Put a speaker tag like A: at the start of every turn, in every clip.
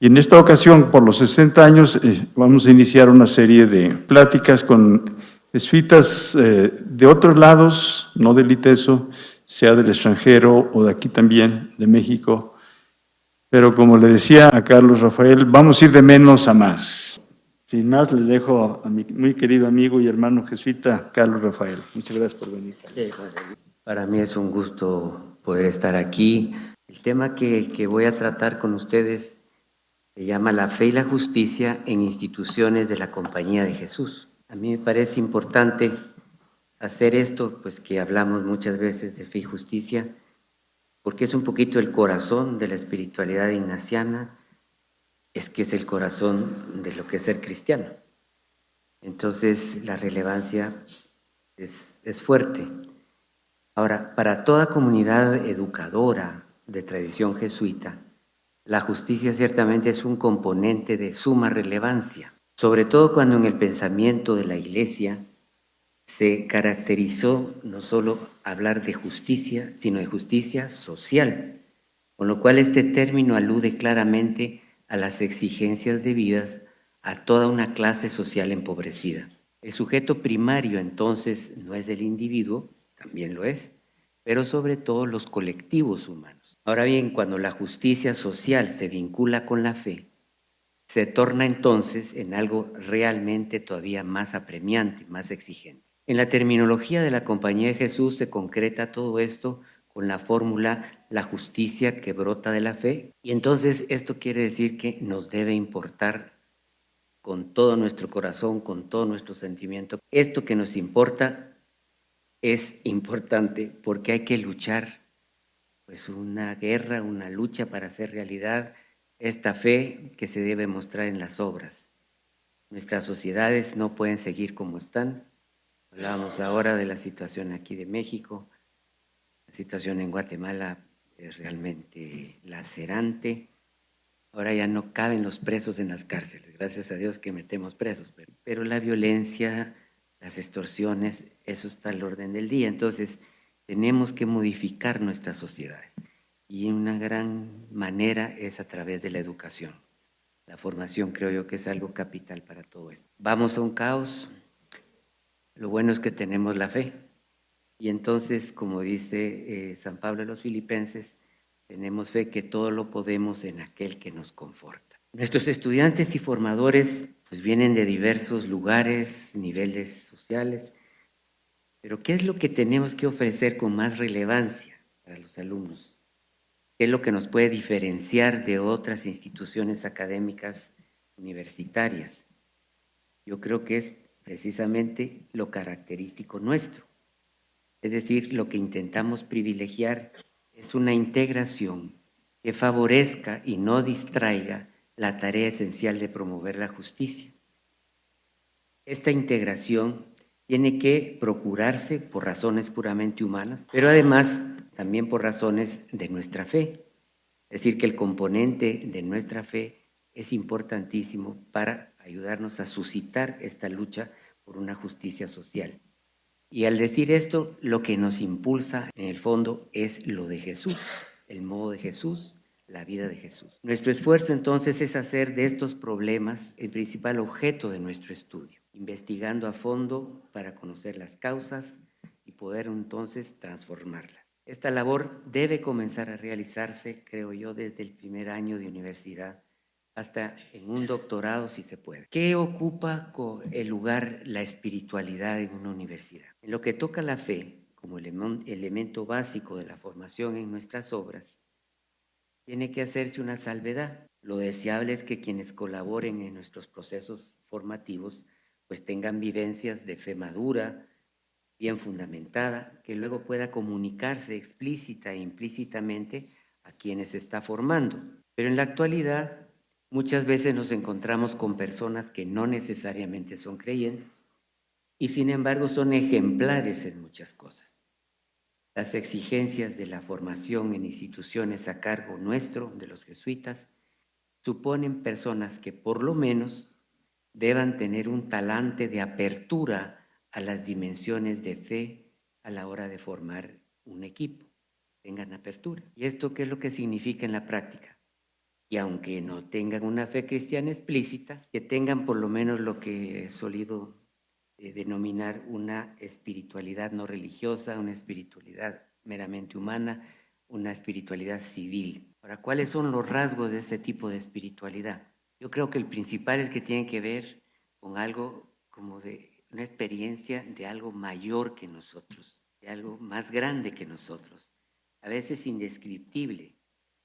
A: Y en esta ocasión, por los 60 años, vamos a iniciar una serie de pláticas con jesuitas de otros lados, no del ITESO, sea del extranjero o de aquí también, de México. Pero como le decía a Carlos Rafael, vamos a ir de menos a más. Sin más, les dejo a mi muy querido amigo y hermano jesuita, Carlos Rafael. Muchas gracias por venir.
B: Para mí es un gusto poder estar aquí. El tema que voy a tratar con ustedes se llama La fe y la justicia en instituciones de la Compañía de Jesús. A mí me parece importante hacer esto, pues que hablamos muchas veces de fe y justicia, porque es un poquito el corazón de la espiritualidad ignaciana, es que es el corazón de lo que es ser cristiano. Entonces la relevancia es fuerte. Ahora, para toda comunidad educadora de tradición jesuita, la justicia ciertamente es un componente de suma relevancia, sobre todo cuando en el pensamiento de la Iglesia se caracterizó no solo hablar de justicia, sino de justicia social, con lo cual este término alude claramente a las exigencias debidas a toda una clase social empobrecida. El sujeto primario entonces no es el individuo, también lo es, pero sobre todo los colectivos humanos. Ahora bien, cuando la justicia social se vincula con la fe, se torna entonces en algo realmente todavía más apremiante, más exigente. En la terminología de la Compañía de Jesús se concreta todo esto con la fórmula la justicia que brota de la fe, y entonces esto quiere decir que nos debe importar con todo nuestro corazón, con todo nuestro sentimiento. Esto que nos importa es importante porque hay que luchar, pues una guerra, una lucha para hacer realidad esta fe que se debe mostrar en las obras. Nuestras sociedades no pueden seguir como están. Hablábamos ahora de la situación aquí de México. La situación en Guatemala es realmente lacerante. Ahora ya no caben los presos en las cárceles. Gracias a Dios que metemos presos. Pero la violencia, las extorsiones, eso está al orden del día. Entonces, tenemos que modificar nuestras sociedades. Y una gran manera es a través de la educación. La formación creo yo que es algo capital para todo esto. Vamos a un caos. Lo bueno es que tenemos la fe. Y entonces, como dice San Pablo a los Filipenses, tenemos fe que todo lo podemos en aquel que nos conforta. Nuestros estudiantes y formadores pues vienen de diversos lugares, niveles sociales, pero ¿qué es lo que tenemos que ofrecer con más relevancia para los alumnos? ¿Qué es lo que nos puede diferenciar de otras instituciones académicas universitarias? Yo creo que es precisamente lo característico nuestro. Es decir, lo que intentamos privilegiar es una integración que favorezca y no distraiga la tarea esencial de promover la justicia. Esta integración tiene que procurarse por razones puramente humanas, pero además también por razones de nuestra fe. Es decir, que el componente de nuestra fe es importantísimo para ayudarnos a suscitar esta lucha por una justicia social. Y al decir esto, lo que nos impulsa en el fondo es lo de Jesús, el modo de Jesús, la vida de Jesús. Nuestro esfuerzo entonces es hacer de estos problemas el principal objeto de nuestro estudio, investigando a fondo para conocer las causas y poder entonces transformarlas. Esta labor debe comenzar a realizarse, creo yo, desde el primer año de universidad hasta en un doctorado si se puede. ¿Qué ocupa el lugar la espiritualidad en una universidad? En lo que toca la fe, como elemento básico de la formación en nuestras obras, tiene que hacerse una salvedad. Lo deseable es que quienes colaboren en nuestros procesos formativos pues tengan vivencias de fe madura, bien fundamentada, que luego pueda comunicarse explícita e implícitamente a quienes se está formando. Pero en la actualidad muchas veces nos encontramos con personas que no necesariamente son creyentes y sin embargo son ejemplares en muchas cosas. Las exigencias de la formación en instituciones a cargo nuestro, de los jesuitas, suponen personas que por lo menos deban tener un talante de apertura a las dimensiones de fe a la hora de formar un equipo. Tengan apertura. ¿Y esto qué es lo que significa en la práctica? y aunque no tengan una fe cristiana explícita, que tengan por lo menos lo que he solido denominar una espiritualidad no religiosa, una espiritualidad meramente humana, una espiritualidad civil. Ahora, ¿cuáles son los rasgos de este tipo de espiritualidad? Yo creo que el principal es que tiene que ver con algo como de una experiencia de algo mayor que nosotros, de algo más grande que nosotros, a veces indescriptible,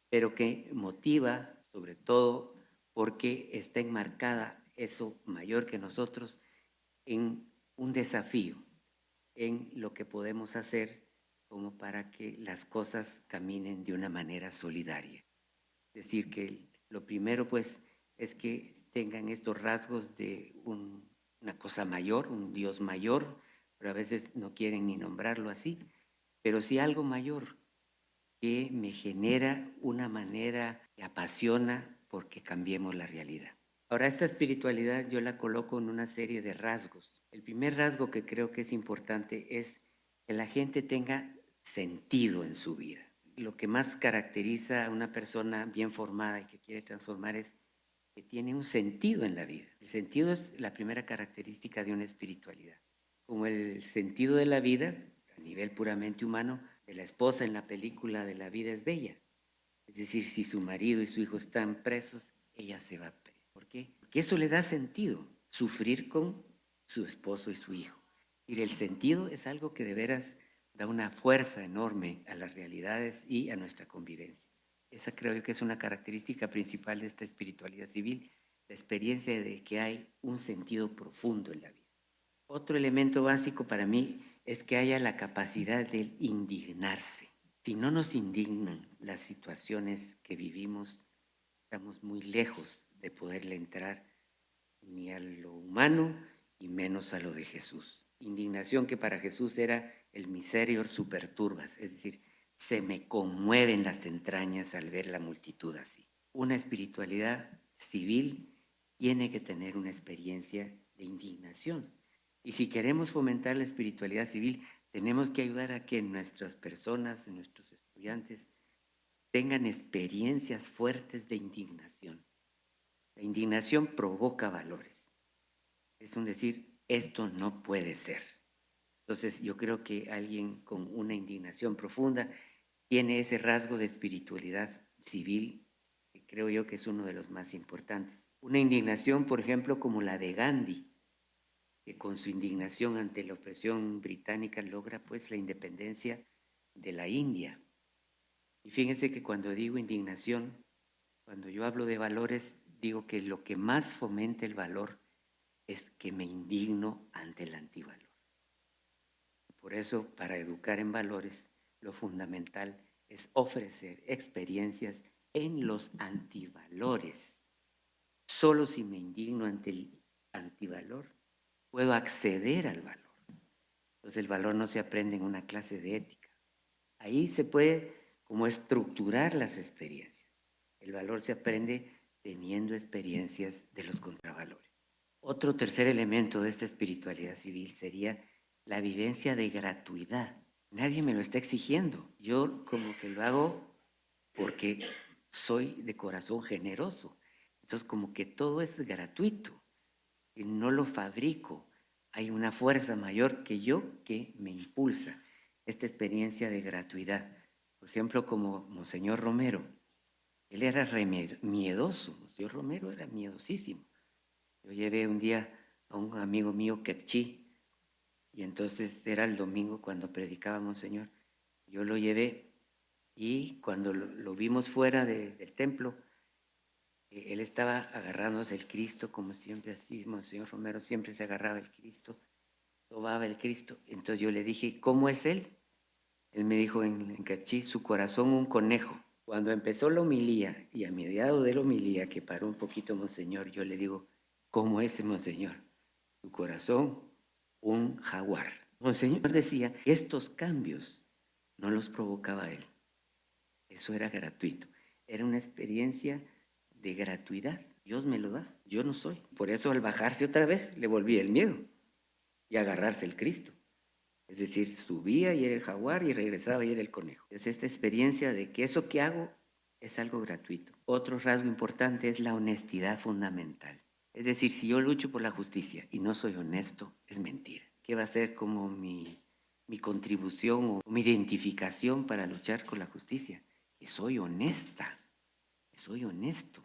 B: pero que motiva sobre todo porque está enmarcada eso mayor que nosotros en un desafío, en lo que podemos hacer como para que las cosas caminen de una manera solidaria. Es decir, que lo primero pues es que tengan estos rasgos de una cosa mayor, un Dios mayor, pero a veces no quieren ni nombrarlo así, pero sí algo mayor que me genera una manera que apasiona porque cambiemos la realidad. Ahora, esta espiritualidad yo la coloco en una serie de rasgos. El primer rasgo que creo que es importante es que la gente tenga sentido en su vida. Lo que más caracteriza a una persona bien formada y que quiere transformar es que tiene un sentido en la vida. El sentido es la primera característica de una espiritualidad. Como el sentido de la vida, a nivel puramente humano, de la esposa en la película de La vida es bella. Es decir, si su marido y su hijo están presos, ella se va presa. ¿Por qué? Porque eso le da sentido, sufrir con su esposo y su hijo. Y el sentido es algo que de veras da una fuerza enorme a las realidades y a nuestra convivencia. Esa creo yo que es una característica principal de esta espiritualidad civil, la experiencia de que hay un sentido profundo en la vida. Otro elemento básico para mí es que haya la capacidad de indignarse. Si no nos indignan las situaciones que vivimos, estamos muy lejos de poderle entrar ni a lo humano y menos a lo de Jesús. Indignación que para Jesús era el miserior super turbas, es decir, se me conmueven las entrañas al ver la multitud así. Una espiritualidad civil tiene que tener una experiencia de indignación. Y si queremos fomentar la espiritualidad civil, tenemos que ayudar a que nuestras personas, nuestros estudiantes, tengan experiencias fuertes de indignación. La indignación provoca valores. Es un decir, esto no puede ser. Entonces yo creo que alguien con una indignación profunda tiene ese rasgo de espiritualidad civil, que creo yo que es uno de los más importantes. Una indignación, por ejemplo, como la de Gandhi, que con su indignación ante la opresión británica logra pues la independencia de la India. Y fíjense que cuando digo indignación, cuando yo hablo de valores, digo que lo que más fomenta el valor es que me indigno ante el antivalor. Por eso, para educar en valores, lo fundamental es ofrecer experiencias en los antivalores. Solo si me indigno ante el antivalor, puedo acceder al valor. Entonces el valor no se aprende en una clase de ética. Ahí se puede como estructurar las experiencias. El valor se aprende teniendo experiencias de los contravalores. Otro tercer elemento de esta espiritualidad civil sería la vivencia de gratuidad. Nadie me lo está exigiendo. Yo como que lo hago porque soy de corazón generoso. Entonces como que todo es gratuito. Y no lo fabrico. Hay una fuerza mayor que yo que me impulsa esta experiencia de gratuidad. Por ejemplo, como Monseñor Romero. Él era miedoso. Monseñor Romero era miedosísimo. Yo llevé un día a un amigo mío, Quechí, y entonces era el domingo cuando predicaba Monseñor. Yo lo llevé y cuando lo vimos fuera del templo, él estaba agarrándose el Cristo como siempre así. Monseñor Romero siempre se agarraba el Cristo, tomaba el Cristo. Entonces yo le dije, ¿cómo es él? Él me dijo en Quechí, su corazón un conejo. Cuando empezó la homilía y a mediado de la homilía, que paró un poquito Monseñor, yo le digo, ¿cómo es, Monseñor? Su corazón un jaguar. Monseñor decía, estos cambios no los provocaba él. Eso era gratuito. Era una experiencia de gratuidad. Dios me lo da, yo no soy. Por eso al bajarse otra vez le volvía el miedo y agarrarse el Cristo. Es decir, subía y era el jaguar y regresaba y era el conejo. Es esta experiencia de que eso que hago es algo gratuito. Otro rasgo importante es la honestidad fundamental. Es decir, si yo lucho por la justicia y no soy honesto, es mentira. ¿Qué va a ser como mi contribución o mi identificación para luchar con la justicia? Que soy honesta, que soy honesto.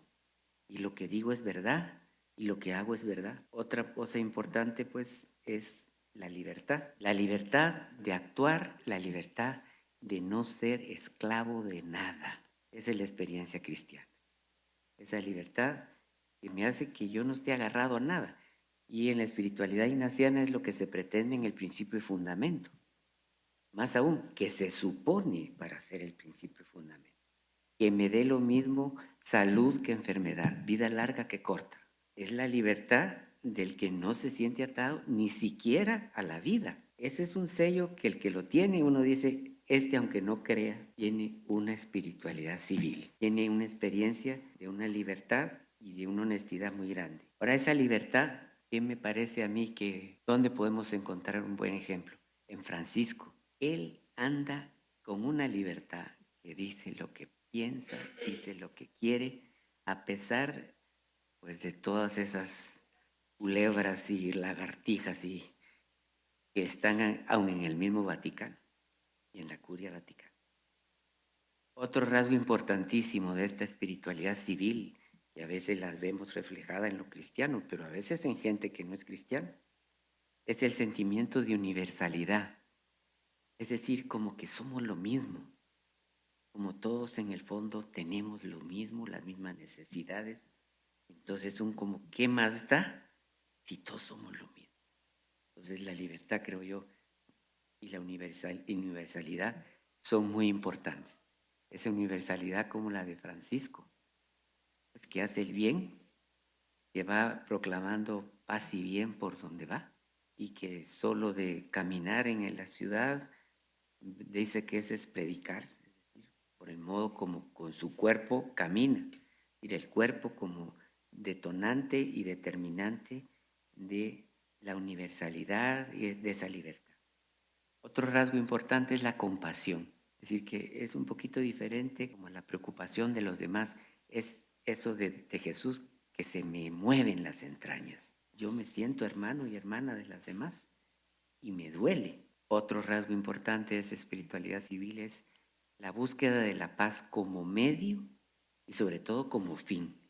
B: Y lo que digo es verdad y lo que hago es verdad. Otra cosa importante pues es la libertad. La libertad de actuar, la libertad de no ser esclavo de nada. Esa es la experiencia cristiana. Esa libertad que me hace que yo no esté agarrado a nada. Y en la espiritualidad ignaciana es lo que se pretende en el principio y fundamento. Más aún, que se supone para ser el principio y fundamento. Que me dé lo mismo salud que enfermedad, vida larga que corta. Es la libertad del que no se siente atado ni siquiera a la vida. Ese es un sello que el que lo tiene, uno dice, aunque no crea, tiene una espiritualidad civil, tiene una experiencia de una libertad y de una honestidad muy grande. Ahora, esa libertad, ¿qué me parece a mí que dónde podemos encontrar un buen ejemplo? En Francisco. Él anda con una libertad que dice lo que piensa, dice lo que quiere, a pesar pues de todas esas culebras y lagartijas y que están aún en el mismo Vaticano y en la Curia Vaticana. Otro rasgo importantísimo de esta espiritualidad civil, y a veces las vemos reflejada en lo cristiano, pero a veces en gente que no es cristiana, es el sentimiento de universalidad. Es decir, como que somos lo mismo, como todos en el fondo tenemos lo mismo, las mismas necesidades. Entonces como, ¿qué más da si todos somos lo mismo? Entonces la libertad, creo yo, y la universalidad son muy importantes. Esa universalidad como la de Francisco, pues que hace el bien, que va proclamando paz y bien por donde va, y que solo de caminar en la ciudad, dice que ese es predicar, por el modo como con su cuerpo camina, y el cuerpo como detonante y determinante de la universalidad y de esa libertad. Otro rasgo importante es la compasión, es decir, que es un poquito diferente como la preocupación de los demás, es eso de Jesús que se me mueven las entrañas. Yo me siento hermano y hermana de las demás y me duele. Otro rasgo importante de esa espiritualidad civil es la búsqueda de la paz como medio y sobre todo como fin.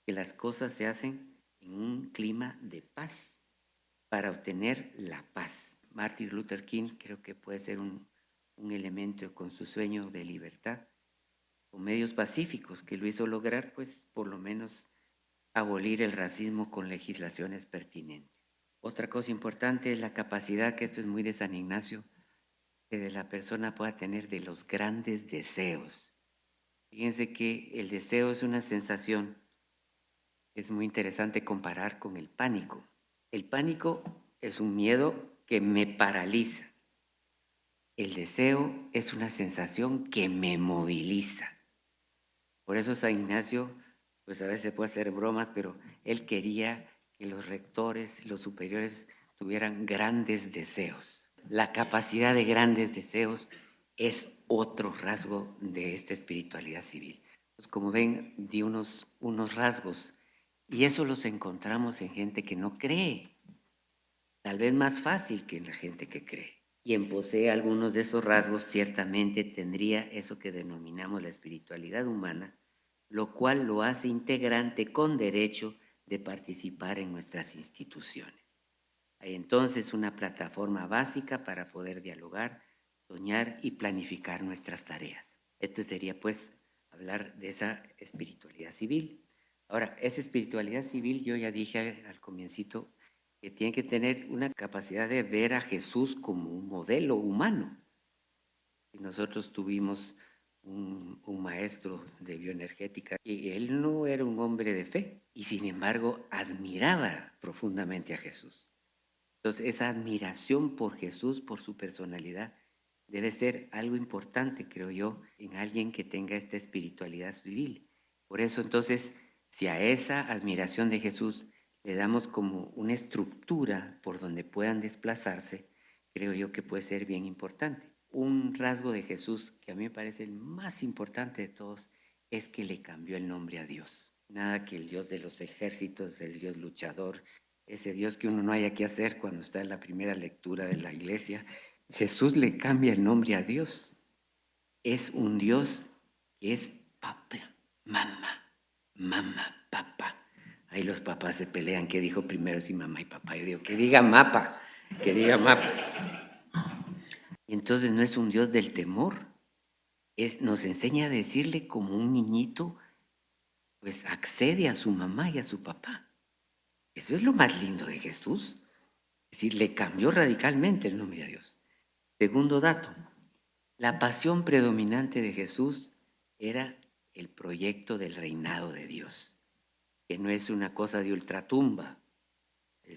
B: Que las cosas se hacen en un clima de paz para obtener la paz. Martin Luther King creo que puede ser un elemento con su sueño de libertad, con medios pacíficos que lo hizo lograr, pues por lo menos abolir el racismo con legislaciones pertinentes. Otra cosa importante es la capacidad, que esto es muy de San Ignacio, que de la persona pueda tener de los grandes deseos. Fíjense que el deseo es una sensación, es muy interesante comparar con el pánico. El pánico es un miedo que me paraliza. El deseo es una sensación que me moviliza. Por eso San Ignacio, pues a veces puede hacer bromas, pero él quería que los rectores, los superiores, tuvieran grandes deseos. La capacidad de grandes deseos es otro rasgo de esta espiritualidad civil. Pues como ven, di unos rasgos, y eso los encontramos en gente que no cree. Tal vez más fácil que en la gente que cree. Quien posee algunos de esos rasgos ciertamente tendría eso que denominamos la espiritualidad humana, lo cual lo hace integrante con derecho de participar en nuestras instituciones. Hay entonces una plataforma básica para poder dialogar, soñar y planificar nuestras tareas. Esto sería pues hablar de esa espiritualidad civil. Ahora, esa espiritualidad civil, yo ya dije al comiencito, que tiene que tener una capacidad de ver a Jesús como un modelo humano. Y nosotros tuvimos un maestro de bioenergética y él no era un hombre de fe y sin embargo admiraba profundamente a Jesús. Entonces esa admiración por Jesús, por su personalidad, debe ser algo importante, creo yo, en alguien que tenga esta espiritualidad civil. Por eso entonces, si a esa admiración de Jesús le damos como una estructura por donde puedan desplazarse, creo yo que puede ser bien importante. Un rasgo de Jesús que a mí me parece el más importante de todos es que le cambió el nombre a Dios. Nada que el Dios de los ejércitos, el Dios luchador, ese Dios que uno no haya que hacer cuando está en la primera lectura de la iglesia. Jesús le cambia el nombre a Dios. Es un Dios que es papá, mamá, papá. Ahí los papás se pelean, ¿qué dijo primero si mamá y papá? Yo digo, que diga mapa, que diga mapa. Y entonces no es un Dios del temor, nos enseña a decirle como un niñito, pues accede a su mamá y a su papá. Eso es lo más lindo de Jesús. Es decir, le cambió radicalmente el nombre a Dios. Segundo dato, la pasión predominante de Jesús era el proyecto del reinado de Dios, que no es una cosa de ultratumba,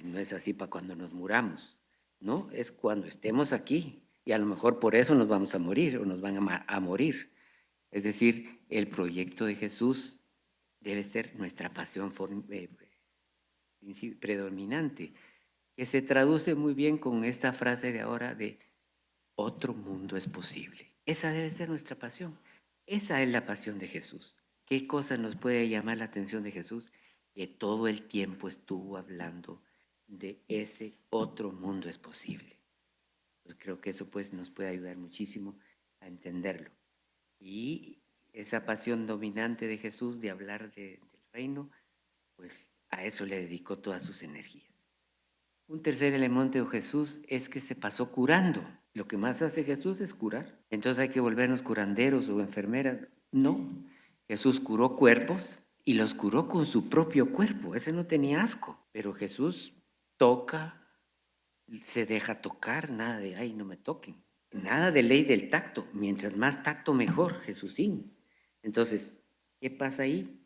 B: no es así para cuando nos muramos, no, es cuando estemos aquí y a lo mejor por eso nos vamos a morir o nos van a morir. Es decir, el proyecto de Jesús debe ser nuestra pasión predominante, que se traduce muy bien con esta frase de ahora de otro mundo es posible. Esa debe ser nuestra pasión. Esa es la pasión de Jesús. ¿Qué cosa nos puede llamar la atención de Jesús? Que todo el tiempo estuvo hablando de ese otro mundo es posible. Pues creo que eso pues nos puede ayudar muchísimo a entenderlo. Y esa pasión dominante de Jesús de hablar del reino, pues a eso le dedicó todas sus energías. Un tercer elemento de Jesús es que se pasó curando. Lo que más hace Jesús es curar. Entonces hay que volvernos curanderos o enfermeras. No, Jesús curó cuerpos y los curó con su propio cuerpo. Ese no tenía asco. Pero Jesús toca, se deja tocar, nada de, ay, no me toquen. Nada de ley del tacto. Mientras más tacto, mejor, Jesúsín. Entonces, ¿qué pasa ahí?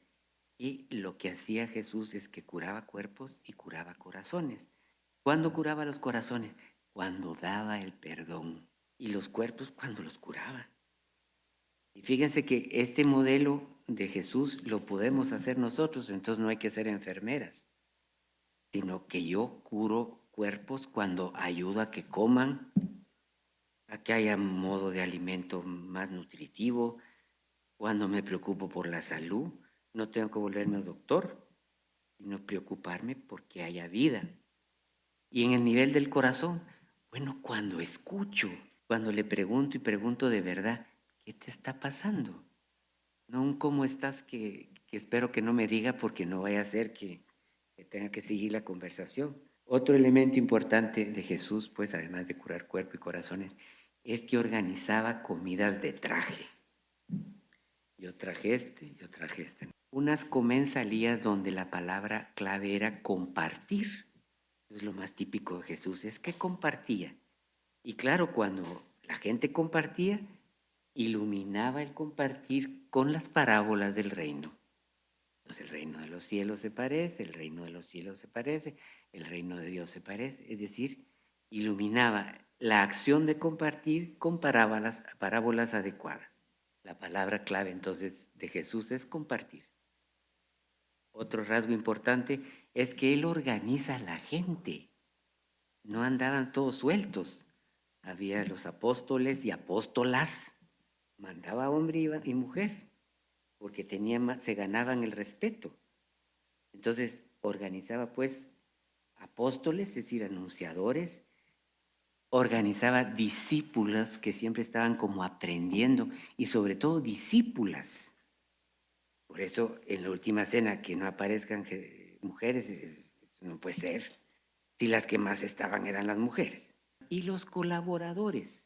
B: Y lo que hacía Jesús es que curaba cuerpos y curaba corazones. ¿Cuándo curaba los corazones? Cuando daba el perdón. Y los cuerpos cuando los curaba. Y fíjense que este modelo de Jesús lo podemos hacer nosotros, entonces no hay que ser enfermeras, sino que yo curo cuerpos cuando ayudo a que coman, a que haya modo de alimento más nutritivo, cuando me preocupo por la salud, no tengo que volverme doctor, sino preocuparme porque haya vida. Y en el nivel del corazón, bueno, cuando escucho, cuando le pregunto y pregunto de verdad, ¿qué te está pasando? No un cómo estás que espero que no me diga porque no vaya a ser que tenga que seguir la conversación. Otro elemento importante de Jesús, pues además de curar cuerpo y corazones, es que organizaba comidas de traje. Yo traje yo traje este. Unas comensales donde la palabra clave era compartir. Es lo más típico de Jesús, es que compartía. Y claro, cuando la gente compartía, iluminaba el compartir con las parábolas del reino. Entonces el reino de los cielos se parece, el reino de los cielos se parece, el reino de Dios se parece. Es decir, iluminaba la acción de compartir con parábolas adecuadas. La palabra clave entonces de Jesús es compartir. Otro rasgo importante es que Él organiza a la gente. No andaban todos sueltos. Había los apóstoles y apóstolas. Mandaba hombre y mujer, porque se ganaban el respeto. Entonces organizaba pues apóstoles, es decir, anunciadores. Organizaba discípulos que siempre estaban como aprendiendo y sobre todo discípulas. Por eso en la última cena que no aparezcan mujeres, eso no puede ser. Si las que más estaban eran las mujeres. Y los colaboradores,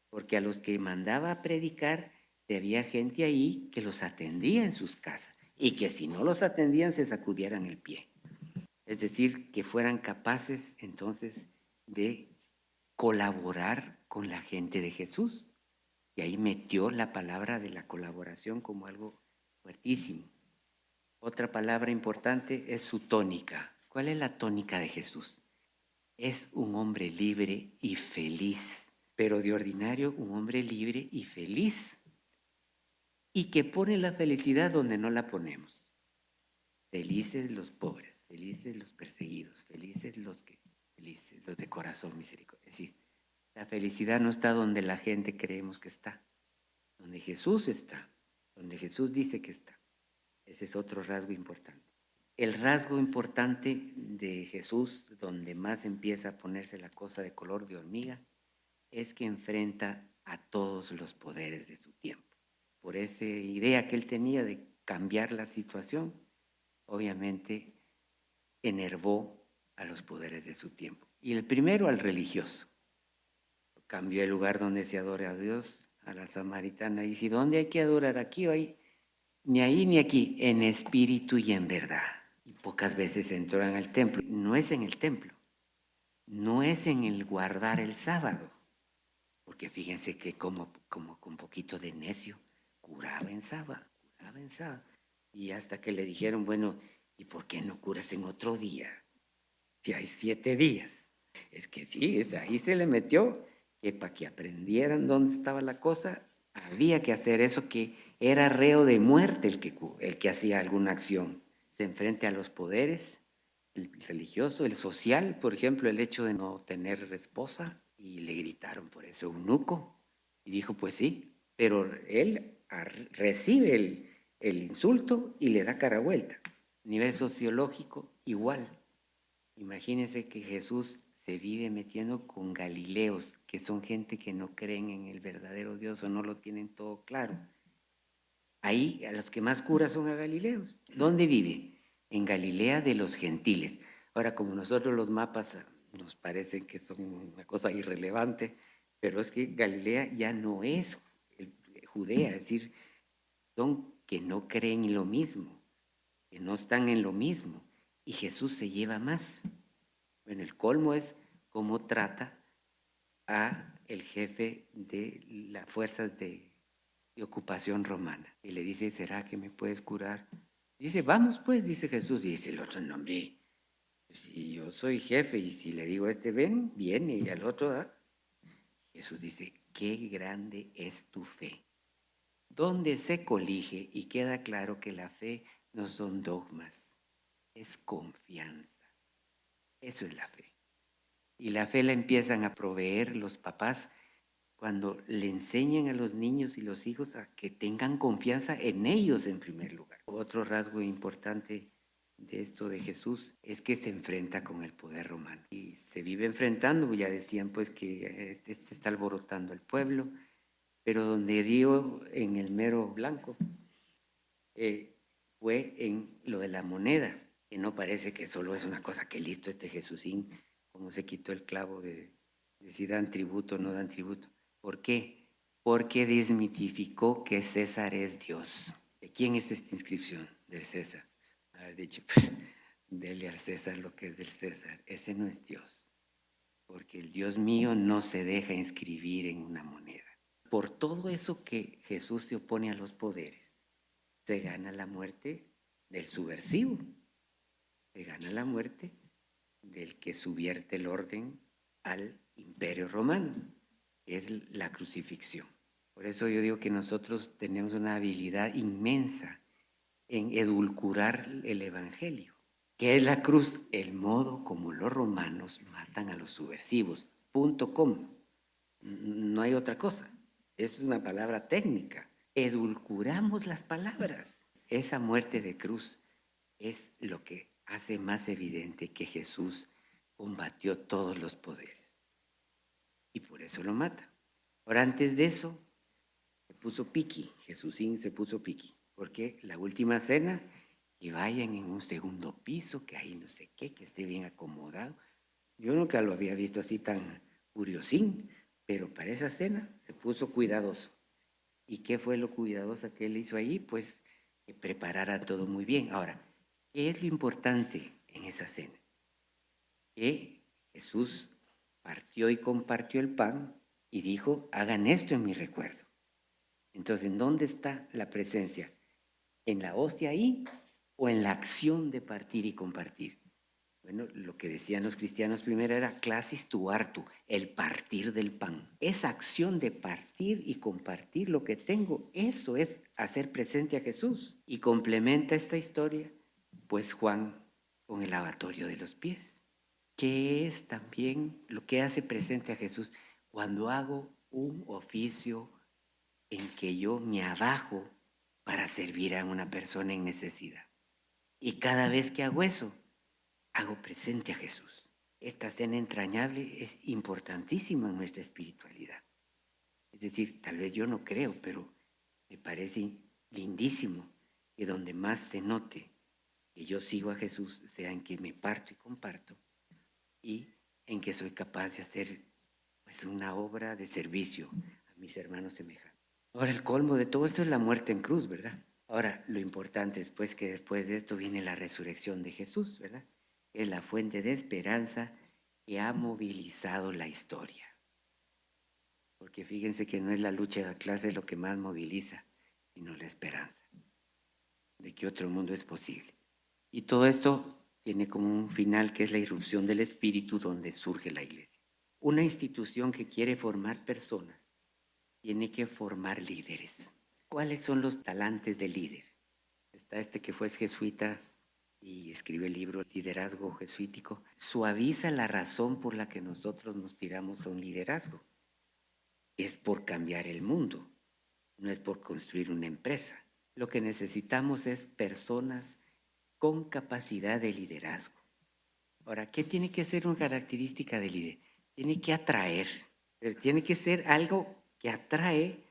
B: porque a los que mandaba a predicar había gente ahí que los atendía en sus casas y que si no los atendían se sacudieran el pie. Es decir, que fueran capaces entonces de colaborar con la gente de Jesús. Y ahí metió la palabra de la colaboración como algo fuertísimo. Otra palabra importante es su tónica. ¿Cuál es la tónica de Jesús? Es un hombre libre y feliz, pero de ordinario un hombre libre y feliz, y que pone la felicidad donde no la ponemos. Felices los pobres, felices los perseguidos, felices los de corazón misericordia. Es decir, la felicidad no está donde la gente creemos que está, donde Jesús está. donde Jesús dice que está. Ese es otro rasgo importante. El rasgo importante de Jesús, donde más empieza a ponerse la cosa de color de hormiga, es que enfrenta a todos los poderes de su tiempo. Por esa idea que él tenía de cambiar la situación, obviamente enervó a los poderes de su tiempo. Y el primero al religioso. Cambió el lugar donde se adora a Dios, a la samaritana. Y si ¿dónde hay que adorar? Aquí o ahí. Ni ahí ni aquí, en espíritu y en verdad. Y pocas veces entró en el templo. No es en el templo. No es en el guardar el sábado. Porque fíjense que como con poquito de necio, curaba en sábado. Y hasta que le dijeron, bueno, ¿y por qué no curas en otro día? Si hay 7 días. Es que sí, ahí se le metió, que para que aprendieran dónde estaba la cosa, había que hacer eso, que era reo de muerte el que hacía alguna acción. Se enfrenta a los poderes, el religioso, el social, por ejemplo, el hecho de no tener esposa, y le gritaron por eso eunuco, y dijo, pues sí, pero él recibe el insulto y le da cara vuelta. Nivel sociológico, igual. Imagínense que Jesús se vive metiendo con galileos, que son gente que no creen en el verdadero Dios o no lo tienen todo claro. Ahí a los que más cura son a galileos. ¿Dónde vive? En Galilea de los gentiles. Ahora, como nosotros los mapas nos parecen que son una cosa irrelevante, pero es que Galilea ya no es Judea, es decir, son que no creen en lo mismo, que no están en lo mismo, y Jesús se lleva más. Bueno, el colmo es cómo trata a el jefe de las fuerzas de ocupación romana. Y le dice, ¿será que me puedes curar? Dice, vamos pues, dice Jesús. Y dice el otro, no, hombre, si yo soy jefe y si le digo a este ven, viene, y al otro, ¿ah? Jesús dice, qué grande es tu fe. Donde se colige y queda claro que la fe no son dogmas, es confianza. Eso es la fe. Y la fe la empiezan a proveer los papás cuando le enseñan a los niños y los hijos a que tengan confianza en ellos en primer lugar. Otro rasgo importante de esto de Jesús es que se enfrenta con el poder romano. Y se vive enfrentando, ya decían pues que este está alborotando el pueblo, pero donde dio en el mero blanco fue en lo de la moneda, que no parece que solo es una cosa que listo este Jesúsín, como se quitó el clavo de si dan tributo o no dan tributo. ¿Por qué? Porque desmitificó que César es Dios. ¿De quién es esta inscripción? Del César. Haber dicho, pues, dele al César lo que es del César. Ese no es Dios. Porque el Dios mío no se deja inscribir en una moneda. Por todo eso que Jesús se opone a los poderes, se gana la muerte del subversivo. Se gana la muerte del que subvierte el orden al imperio romano, que es la crucifixión. Por eso yo digo que nosotros tenemos una habilidad inmensa en edulcorar el evangelio. ¿Qué es la cruz? El modo como los romanos matan a los subversivos. Punto com. No hay otra cosa. Es una palabra técnica. Edulcoramos las palabras. Esa muerte de cruz es lo que hace más evidente que Jesús combatió todos los poderes. Y por eso lo mata. Ahora, antes de eso, se puso piqui. Jesúsín se puso piqui. Porque la última cena, que vayan en un segundo piso, que ahí no sé qué, que esté bien acomodado. Yo nunca lo había visto así tan curiosín, pero para esa cena se puso cuidadoso. ¿Y qué fue lo cuidadoso que él hizo ahí? Pues que preparara todo muy bien. Ahora, ¿qué es lo importante en esa cena? Que Jesús partió y compartió el pan y dijo, hagan esto en mi recuerdo. Entonces, ¿en dónde está la presencia? ¿En la hostia ahí o en la acción de partir y compartir? Bueno, lo que decían los cristianos primero era classis tuartu, el partir del pan. Esa acción de partir y compartir lo que tengo, eso es hacer presente a Jesús. Y complementa esta historia, pues Juan con el lavatorio de los pies, que es también lo que hace presente a Jesús cuando hago un oficio en que yo me abajo para servir a una persona en necesidad. Y cada vez que hago eso, hago presente a Jesús. Esta cena entrañable es importantísima en nuestra espiritualidad. Es decir, tal vez yo no creo, pero me parece lindísimo que donde más se note que yo sigo a Jesús sea en que me parto y comparto y en que soy capaz de hacer pues una obra de servicio a mis hermanos semejantes. Ahora, el colmo de todo esto es la muerte en cruz, ¿verdad? Ahora, lo importante es pues que después de esto viene la resurrección de Jesús, ¿verdad? Es la fuente de esperanza que ha movilizado la historia. Porque fíjense que no es la lucha de clases lo que más moviliza, sino la esperanza de que otro mundo es posible. Y todo esto tiene como un final que es la irrupción del espíritu donde surge la iglesia. Una institución que quiere formar personas tiene que formar líderes. ¿Cuáles son los talantes del líder? Está este que fue jesuita y escribió el libro Liderazgo Jesuítico. Suaviza la razón por la que nosotros nos tiramos a un liderazgo. Es por cambiar el mundo, no es por construir una empresa. Lo que necesitamos es personas con capacidad de liderazgo. Ahora, ¿qué tiene que ser una característica del líder? Tiene que atraer, pero tiene que ser algo que atrae,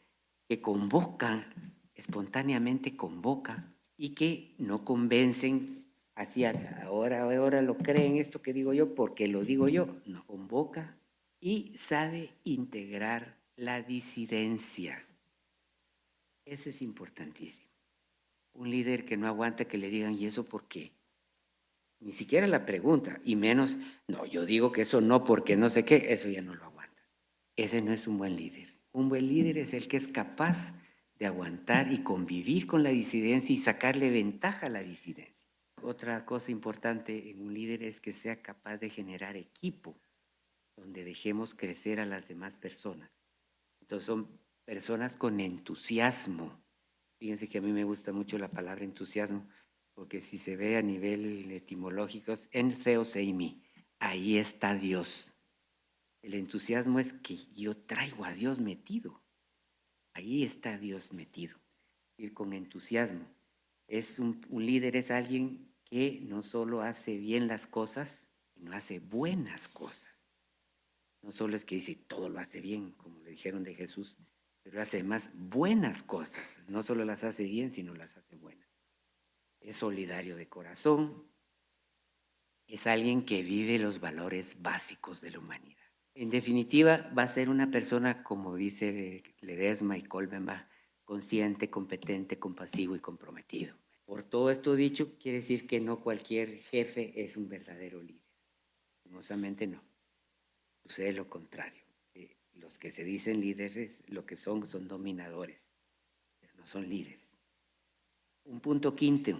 B: que convoca, espontáneamente convoca y que no convencen así ahora lo creen esto que digo yo porque lo digo yo. No, convoca y sabe integrar la disidencia. Eso es importantísimo. Un líder que no aguanta que le digan, ¿y eso por qué? Ni siquiera la pregunta, y menos, no, yo digo que eso no porque no sé qué, eso ya no lo aguanta. Ese no es un buen líder. Un buen líder es el que es capaz de aguantar y convivir con la disidencia y sacarle ventaja a la disidencia. Otra cosa importante en un líder es que sea capaz de generar equipo, donde dejemos crecer a las demás personas. Entonces son personas con entusiasmo. Fíjense que a mí me gusta mucho la palabra entusiasmo, porque si se ve a nivel etimológico, es en theos eimi, ahí está Dios. El entusiasmo es que yo traigo a Dios metido. Ahí está Dios metido. Ir con entusiasmo. Un líder es alguien que no solo hace bien las cosas, sino hace buenas cosas. No solo es que dice todo lo hace bien, como le dijeron de Jesús, pero hace más buenas cosas. No solo las hace bien, sino las hace buenas. Es solidario de corazón. Es alguien que vive los valores básicos de la humanidad. En definitiva, va a ser una persona, como dice Ledesma y Kolbenbach, consciente, competente, compasivo y comprometido. Por todo esto dicho, quiere decir que no cualquier jefe es un verdadero líder. Lastimosamente no. Sucede lo contrario. Los que se dicen líderes, lo que son dominadores, pero no son líderes. Un punto quinto,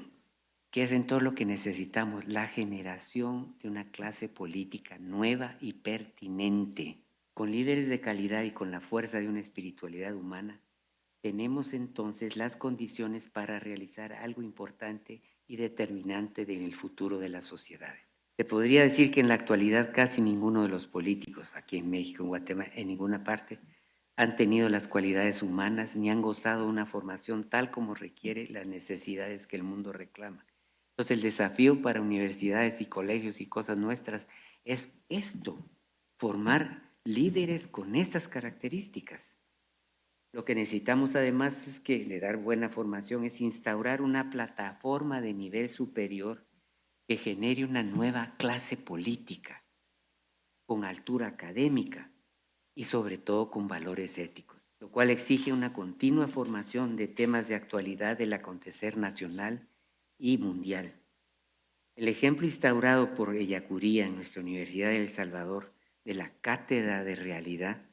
B: que es en todo lo que necesitamos, la generación de una clase política nueva y pertinente. Con líderes de calidad y con la fuerza de una espiritualidad humana, tenemos entonces las condiciones para realizar algo importante y determinante en el futuro de las sociedades. Se podría decir que en la actualidad casi ninguno de los políticos aquí en México, en Guatemala, en ninguna parte, han tenido las cualidades humanas ni han gozado una formación tal como requiere las necesidades que el mundo reclama. Entonces el desafío para universidades y colegios y cosas nuestras es esto, formar líderes con estas características. Lo que necesitamos además es que de dar buena formación es instaurar una plataforma de nivel superior que genere una nueva clase política, con altura académica y sobre todo con valores éticos, lo cual exige una continua formación de temas de actualidad del acontecer nacional y mundial. El ejemplo instaurado por Ellacuría en nuestra Universidad de El Salvador de la Cátedra de Realidad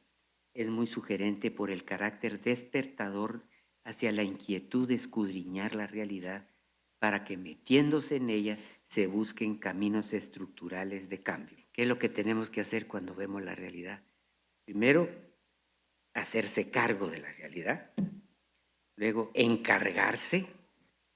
B: es muy sugerente por el carácter despertador hacia la inquietud de escudriñar la realidad para que metiéndose en ella se busquen caminos estructurales de cambio. ¿Qué es lo que tenemos que hacer cuando vemos la realidad? Primero, hacerse cargo de la realidad, luego encargarse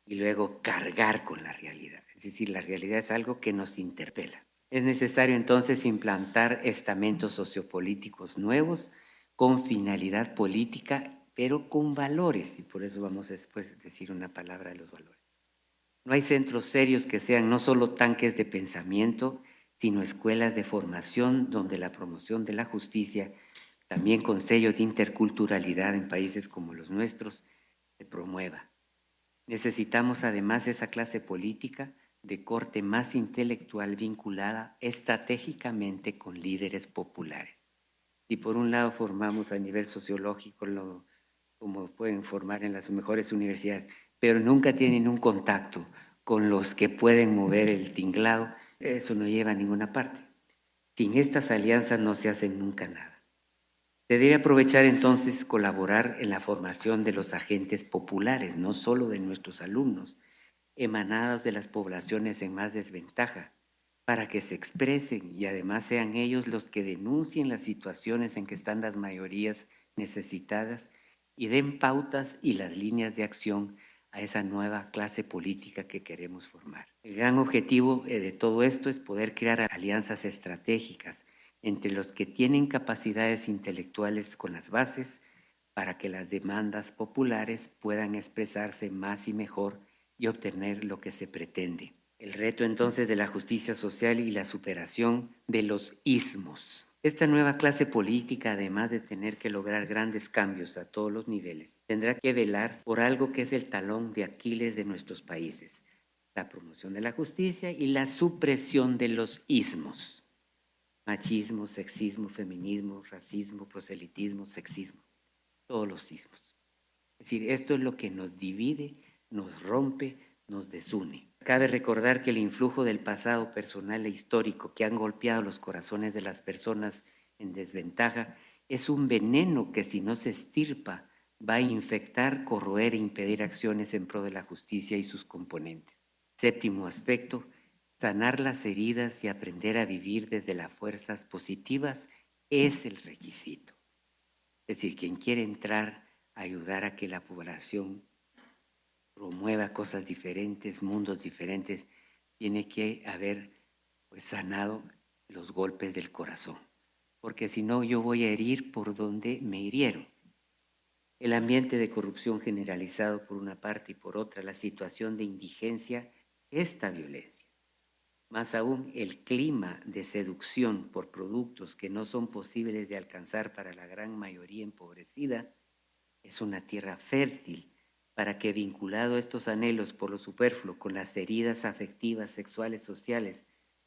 B: y luego cargar con la realidad. Es decir, la realidad es algo que nos interpela. Es necesario entonces implantar estamentos sociopolíticos nuevos con finalidad política, pero con valores, y por eso vamos después a decir una palabra de los valores. No hay centros serios que sean no solo tanques de pensamiento, sino escuelas de formación donde la promoción de la justicia, también con sello de interculturalidad en países como los nuestros, se promueva. Necesitamos además esa clase política de corte más intelectual vinculada estratégicamente con líderes populares. Y por un lado formamos a nivel sociológico como pueden formar en las mejores universidades, pero nunca tienen un contacto con los que pueden mover el tinglado, eso no lleva a ninguna parte. Sin estas alianzas no se hace nunca nada. Se debe aprovechar entonces colaborar en la formación de los agentes populares, no solo de nuestros alumnos, emanados de las poblaciones en más desventaja, para que se expresen y además sean ellos los que denuncien las situaciones en que están las mayorías necesitadas y den pautas y las líneas de acción a esa nueva clase política que queremos formar. El gran objetivo de todo esto es poder crear alianzas estratégicas entre los que tienen capacidades intelectuales con las bases para que las demandas populares puedan expresarse más y mejor y obtener lo que se pretende. El reto entonces de la justicia social y la superación de los ismos. Esta nueva clase política, además de tener que lograr grandes cambios a todos los niveles, tendrá que velar por algo que es el talón de Aquiles de nuestros países: la promoción de la justicia y la supresión de los ismos. Machismo, sexismo, feminismo, racismo, proselitismo, sexismo, todos los ismos. Es decir, esto es lo que nos divide, nos rompe, nos desune. Cabe recordar que el influjo del pasado personal e histórico que han golpeado los corazones de las personas en desventaja es un veneno que, si no se estirpa, va a infectar, corroer e impedir acciones en pro de la justicia y sus componentes. Séptimo aspecto: sanar las heridas y aprender a vivir desde las fuerzas positivas es el requisito. Es decir, quien quiere entrar a ayudar a que la población promueva cosas diferentes, mundos diferentes, tiene que haber sanado los golpes del corazón. Porque si no, yo voy a herir por donde me hirieron. El ambiente de corrupción generalizado por una parte y por otra, la situación de indigencia, esta violencia. Más aún, el clima de seducción por productos que no son posibles de alcanzar para la gran mayoría empobrecida, es una tierra fértil para que, vinculado a estos anhelos por lo superfluo con las heridas afectivas, sexuales, sociales,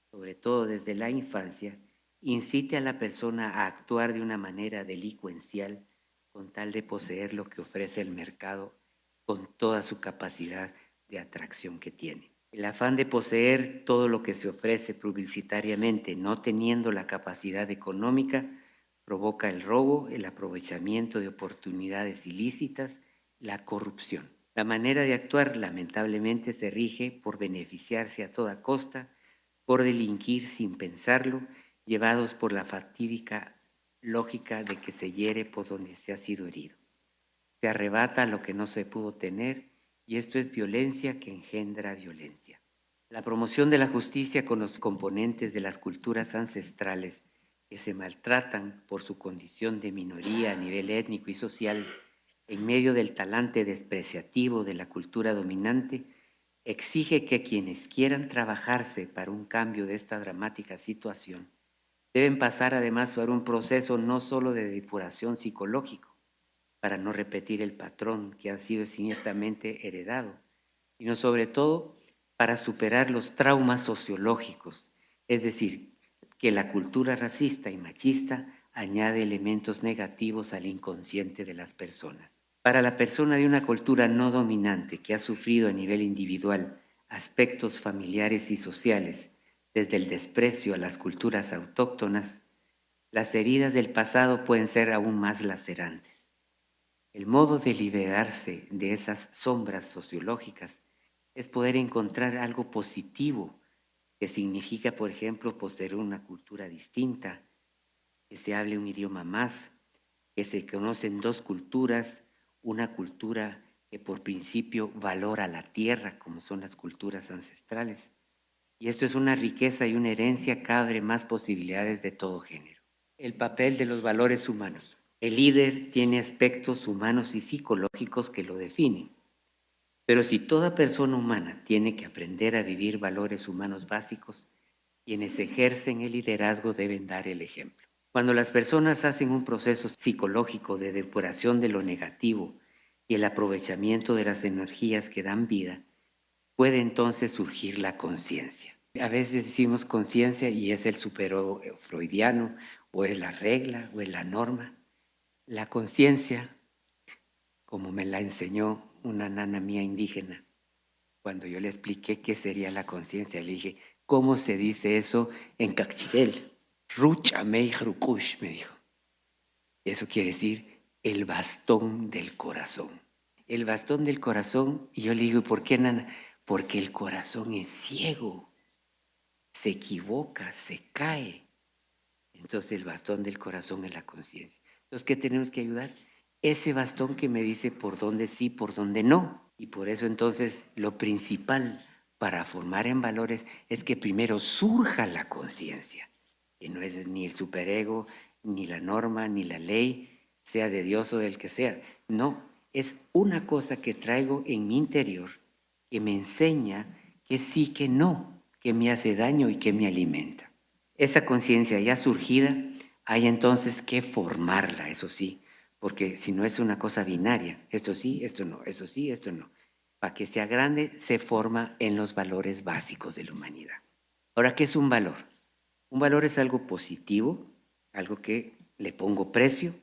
B: sobre todo desde la infancia, incite a la persona a actuar de una manera delincuencial con tal de poseer lo que ofrece el mercado con toda su capacidad de atracción que tiene. El afán de poseer todo lo que se ofrece publicitariamente, no teniendo la capacidad económica, provoca el robo, el aprovechamiento de oportunidades ilícitas, la corrupción. La manera de actuar lamentablemente se rige por beneficiarse a toda costa, por delinquir sin pensarlo, llevados por la fatídica lógica de que se hiere por donde se ha sido herido. Se arrebata lo que no se pudo tener, y esto es violencia que engendra violencia. La promoción de la justicia con los componentes de las culturas ancestrales que se maltratan por su condición de minoría a nivel étnico y social, en medio del talante despreciativo de la cultura dominante, exige que quienes quieran trabajarse para un cambio de esta dramática situación deben pasar además por un proceso no solo de depuración psicológico, para no repetir el patrón que ha sido siniestamente heredado, sino sobre todo para superar los traumas sociológicos, es decir, que la cultura racista y machista añade elementos negativos al inconsciente de las personas. Para la persona de una cultura no dominante que ha sufrido a nivel individual aspectos familiares y sociales, desde el desprecio a las culturas autóctonas, las heridas del pasado pueden ser aún más lacerantes. El modo de liberarse de esas sombras sociológicas es poder encontrar algo positivo, que significa, por ejemplo, poseer una cultura distinta, que se hable un idioma más, que se conocen dos culturas, una cultura que por principio valora la tierra, como son las culturas ancestrales. Y esto es una riqueza y una herencia que abre más posibilidades de todo género. El papel de los valores humanos. El líder tiene aspectos humanos y psicológicos que lo definen. Pero si toda persona humana tiene que aprender a vivir valores humanos básicos, quienes ejercen el liderazgo deben dar el ejemplo. Cuando las personas hacen un proceso psicológico de depuración de lo negativo y el aprovechamiento de las energías que dan vida, puede entonces surgir la conciencia. A veces decimos conciencia y es el superego freudiano, o es la regla, o es la norma. La conciencia, como me la enseñó una nana mía indígena, cuando yo le expliqué qué sería la conciencia, le dije, ¿cómo se dice eso en Caxigel? Rucha mei rukush, me dijo. Eso quiere decir el bastón del corazón. El bastón del corazón, y yo le digo, ¿y por qué, nana? Porque el corazón es ciego, se equivoca, se cae. Entonces el bastón del corazón es la conciencia. Entonces, ¿qué tenemos que ayudar? Ese bastón que me dice por dónde sí, por dónde no. Y por eso entonces lo principal para formar en valores es que primero surja la conciencia, que no es ni el superego, ni la norma, ni la ley, sea de Dios o del que sea. No, es una cosa que traigo en mi interior que me enseña que sí, que no, que me hace daño y que me alimenta. Esa conciencia ya surgida, hay entonces que formarla, eso sí, porque si no es una cosa binaria, esto sí, esto no, eso sí, esto no. Para que sea grande, se forma en los valores básicos de la humanidad. Ahora, ¿qué es un valor? Un valor es algo positivo, algo que le pongo precio.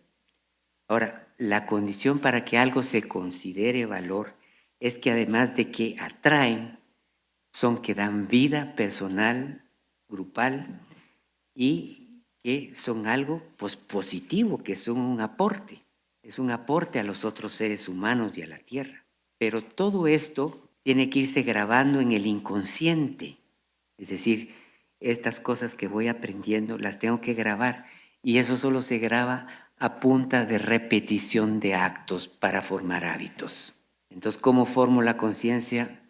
B: Ahora, la condición para que algo se considere valor es que además de que atraen, son que dan vida personal, grupal, y que son algo pues, positivo, que son un aporte. Es un aporte a los otros seres humanos y a la tierra. Pero todo esto tiene que irse grabando en el inconsciente. Es decir, estas cosas que voy aprendiendo las tengo que grabar. Y eso solo se graba a punta de repetición de actos para formar hábitos. Entonces, ¿cómo formo la conciencia?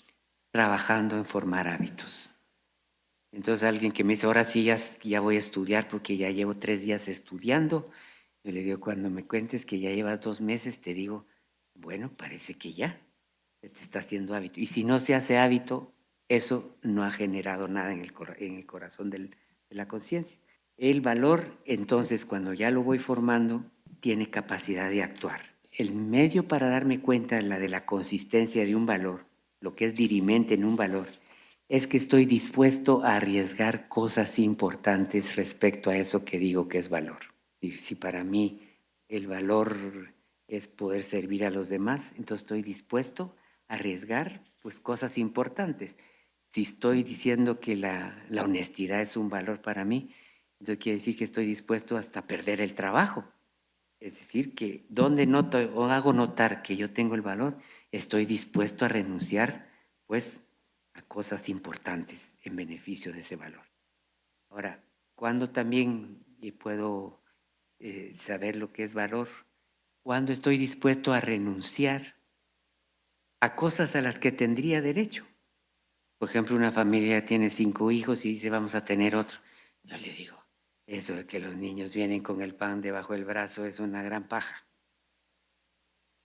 B: Trabajando en formar hábitos. Entonces alguien que me dice, ahora sí ya voy a estudiar porque ya llevo 3 días estudiando. Yo le digo, cuando me cuentes que ya llevas 2 meses, te digo, bueno, parece que ya se te está haciendo hábito. Y si no se hace hábito, eso no ha generado nada en el corazón de la conciencia. El valor, entonces, cuando ya lo voy formando, tiene capacidad de actuar. El medio para darme cuenta de la consistencia de un valor, lo que es dirimente en un valor, es que estoy dispuesto a arriesgar cosas importantes respecto a eso que digo que es valor. Y si para mí el valor es poder servir a los demás, entonces estoy dispuesto a arriesgar pues, cosas importantes. Si estoy diciendo que la honestidad es un valor para mí, entonces quiere decir que estoy dispuesto hasta a perder el trabajo. Es decir, que donde noto o hago notar que yo tengo el valor, estoy dispuesto a renunciar pues a cosas importantes en beneficio de ese valor. Ahora, ¿cuándo también puedo saber lo que es valor? Cuando estoy dispuesto a renunciar a cosas a las que tendría derecho. Por ejemplo, una familia tiene 5 hijos y dice vamos a tener otro. Yo le digo, eso de que los niños vienen con el pan debajo del brazo es una gran paja.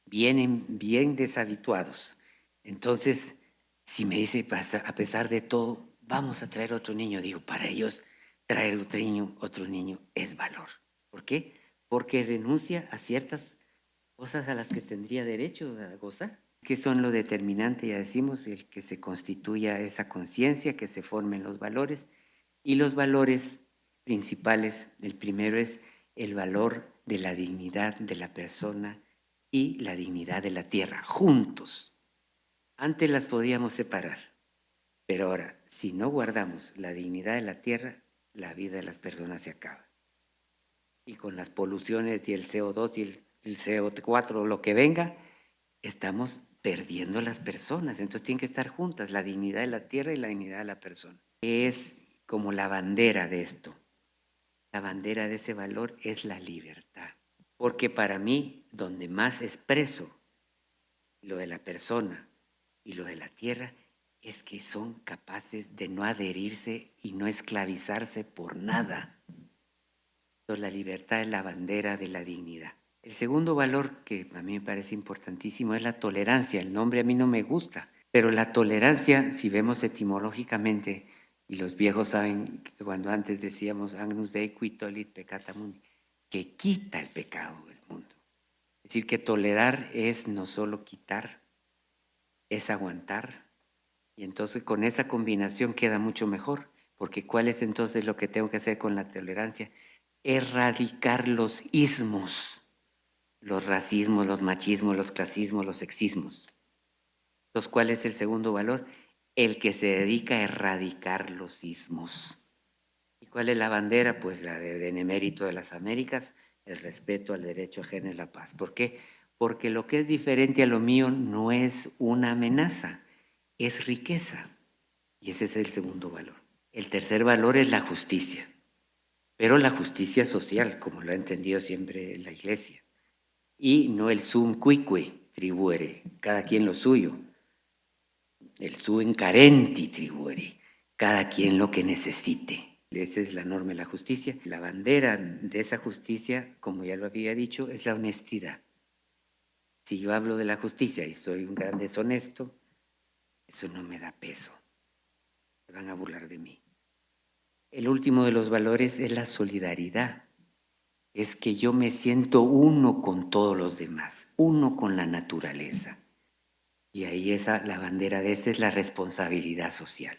B: Vienen bien deshabituados. Entonces, si me dice, a pesar de todo, vamos a traer otro niño, digo, para ellos traer otro niño es valor. ¿Por qué? Porque renuncia a ciertas cosas a las que tendría derecho a gozar. ¿Qué son lo determinante? Ya decimos, el que se constituya esa conciencia, que se formen los valores. Y los valores principales, el primero es el valor de la dignidad de la persona y la dignidad de la tierra, juntos. Antes las podíamos separar, pero ahora, si no guardamos la dignidad de la tierra, la vida de las personas se acaba. Y con las poluciones y el CO2 y el CO4, lo que venga, estamos perdiendo las personas. Entonces tienen que estar juntas, la dignidad de la tierra y la dignidad de la persona. Es como la bandera de esto. La bandera de ese valor es la libertad. Porque para mí, donde más expreso lo de la persona y lo de la tierra, es que son capaces de no adherirse y no esclavizarse por nada. Entonces la libertad es la bandera de la dignidad. El segundo valor que a mí me parece importantísimo es la tolerancia. El nombre a mí no me gusta, pero la tolerancia, si vemos etimológicamente, y los viejos saben que cuando antes decíamos Agnus Dei qui tollit peccata mundi, que quita el pecado del mundo. Es decir, que tolerar es no solo quitar, es aguantar. Y entonces con esa combinación queda mucho mejor, porque ¿cuál es entonces lo que tengo que hacer con la tolerancia? Erradicar los ismos, los racismos, los machismos, los clasismos, los sexismos. Entonces, ¿cuál es el segundo valor? El que se dedica a erradicar los ismos. ¿Y cuál es la bandera? Pues la de Benemérito de las Américas, el respeto al derecho ajeno y la paz. ¿Por qué? Porque lo que es diferente a lo mío no es una amenaza, es riqueza. Y ese es el segundo valor. El tercer valor es la justicia, pero la justicia social, como lo ha entendido siempre la Iglesia. Y no el sum cuique tribuere, cada quien lo suyo. El sum carenti tribuere, cada quien lo que necesite. Esa es la norma de la justicia. La bandera de esa justicia, como ya lo había dicho, es la honestidad. Si yo hablo de la justicia y soy un gran deshonesto, eso no me da peso. Se van a burlar de mí. El último de los valores es la solidaridad. Es que yo me siento uno con todos los demás, uno con la naturaleza. Y ahí la bandera de esta es la responsabilidad social.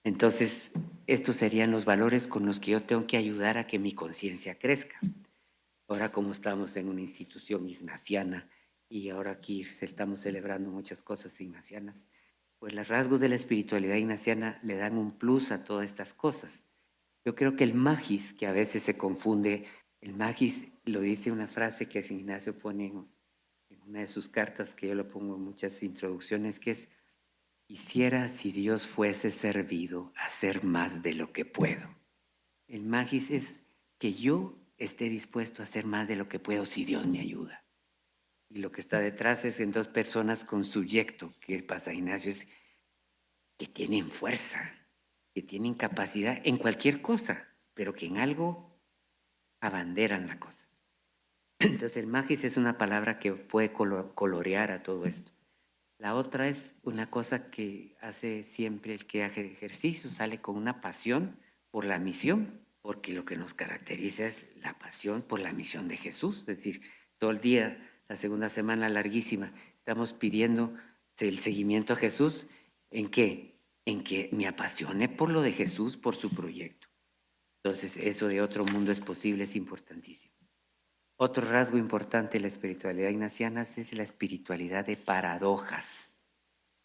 B: Entonces, estos serían los valores con los que yo tengo que ayudar a que mi conciencia crezca. Ahora, como estamos en una institución ignaciana y ahora aquí estamos celebrando muchas cosas ignacianas, pues los rasgos de la espiritualidad ignaciana le dan un plus a todas estas cosas. Yo creo que el magis, que a veces se confunde, el magis lo dice una frase que San Ignacio pone en una de sus cartas, que yo lo pongo en muchas introducciones, que es: quisiera, si Dios fuese servido, hacer más de lo que puedo. El magis es que yo esté dispuesto a hacer más de lo que puedo si Dios me ayuda. Y lo que está detrás es en dos personas con subyecto, que pasa Ignacio, es que tienen fuerza, que tienen capacidad en cualquier cosa, pero que en algo abanderan la cosa. Entonces el magis es una palabra que puede colorear a todo esto. La otra es una cosa que hace siempre el que hace ejercicio, sale con una pasión por la misión, porque lo que nos caracteriza es la pasión por la misión de Jesús. Es decir, todo el día, la segunda semana larguísima, estamos pidiendo el seguimiento a Jesús. ¿En qué? En que me apasione por lo de Jesús, por su proyecto. Entonces, eso de otro mundo es posible, es importantísimo. Otro rasgo importante de la espiritualidad ignaciana es la espiritualidad de paradojas.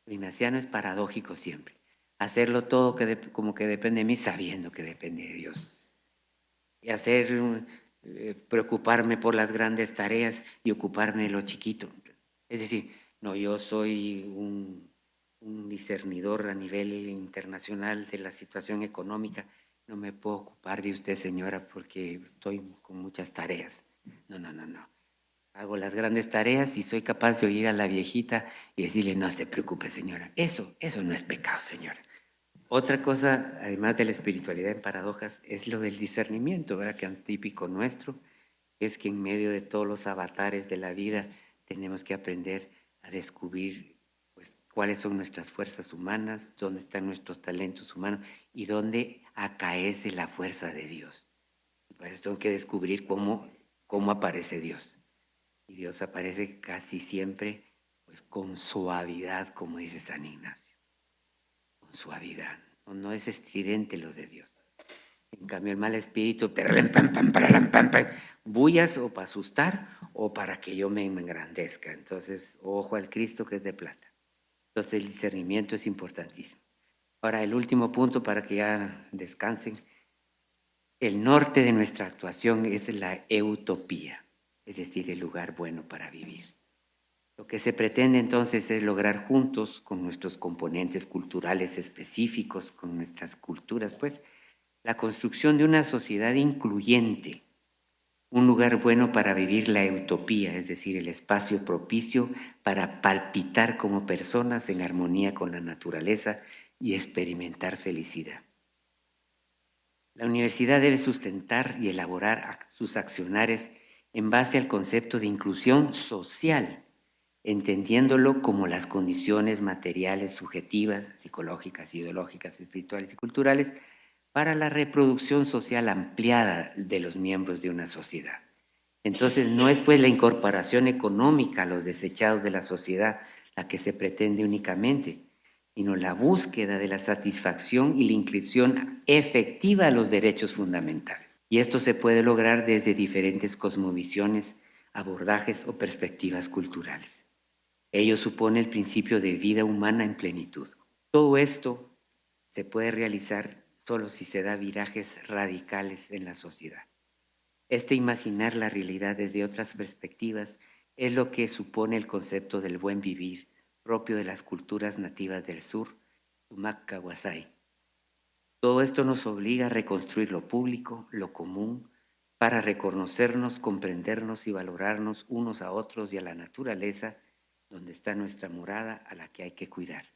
B: Lo ignaciano es paradójico siempre. Hacerlo todo como que depende de mí, sabiendo que depende de Dios. Y preocuparme por las grandes tareas y ocuparme de lo chiquito. Es decir, no, yo soy un discernidor a nivel internacional de la situación económica. No me puedo ocupar de usted, señora, porque estoy con muchas tareas. No. Hago las grandes tareas y soy capaz de oír a la viejita y decirle: no se preocupe, señora. Eso no es pecado, señora. Otra cosa, además de la espiritualidad en paradojas, es lo del discernimiento, ¿verdad? Que es típico nuestro, es que en medio de todos los avatares de la vida tenemos que aprender a descubrir, pues, cuáles son nuestras fuerzas humanas, dónde están nuestros talentos humanos y dónde acaece la fuerza de Dios. Y para eso tengo que descubrir cómo aparece Dios. Y Dios aparece casi siempre, pues, con suavidad, como dice San Ignacio. Con suavidad. No es estridente lo de Dios. En cambio, el mal espíritu, bullas o para asustar o para que yo me engrandezca. Entonces, ojo al Cristo que es de plata. Entonces, el discernimiento es importantísimo. Ahora, el último punto para que ya descansen. El norte de nuestra actuación es la utopía, es decir, el lugar bueno para vivir. Lo que se pretende entonces es lograr juntos, con nuestros componentes culturales específicos, con nuestras culturas, pues, la construcción de una sociedad incluyente, un lugar bueno para vivir la utopía, es decir, el espacio propicio para palpitar como personas en armonía con la naturaleza y experimentar felicidad. La universidad debe sustentar y elaborar sus accionares en base al concepto de inclusión social, entendiéndolo como las condiciones materiales, subjetivas, psicológicas, ideológicas, espirituales y culturales para la reproducción social ampliada de los miembros de una sociedad. Entonces no es pues la incorporación económica a los desechados de la sociedad la que se pretende únicamente, sino la búsqueda de la satisfacción y la inclusión efectiva a los derechos fundamentales. Y esto se puede lograr desde diferentes cosmovisiones, abordajes o perspectivas culturales. Ello supone el principio de vida humana en plenitud. Todo esto se puede realizar solo si se da virajes radicales en la sociedad. Imaginar la realidad desde otras perspectivas es lo que supone el concepto del buen vivir propio de las culturas nativas del sur, Tumac Caguasay. Todo esto nos obliga a reconstruir lo público, lo común, para reconocernos, comprendernos y valorarnos unos a otros y a la naturaleza, donde está nuestra morada a la que hay que cuidar.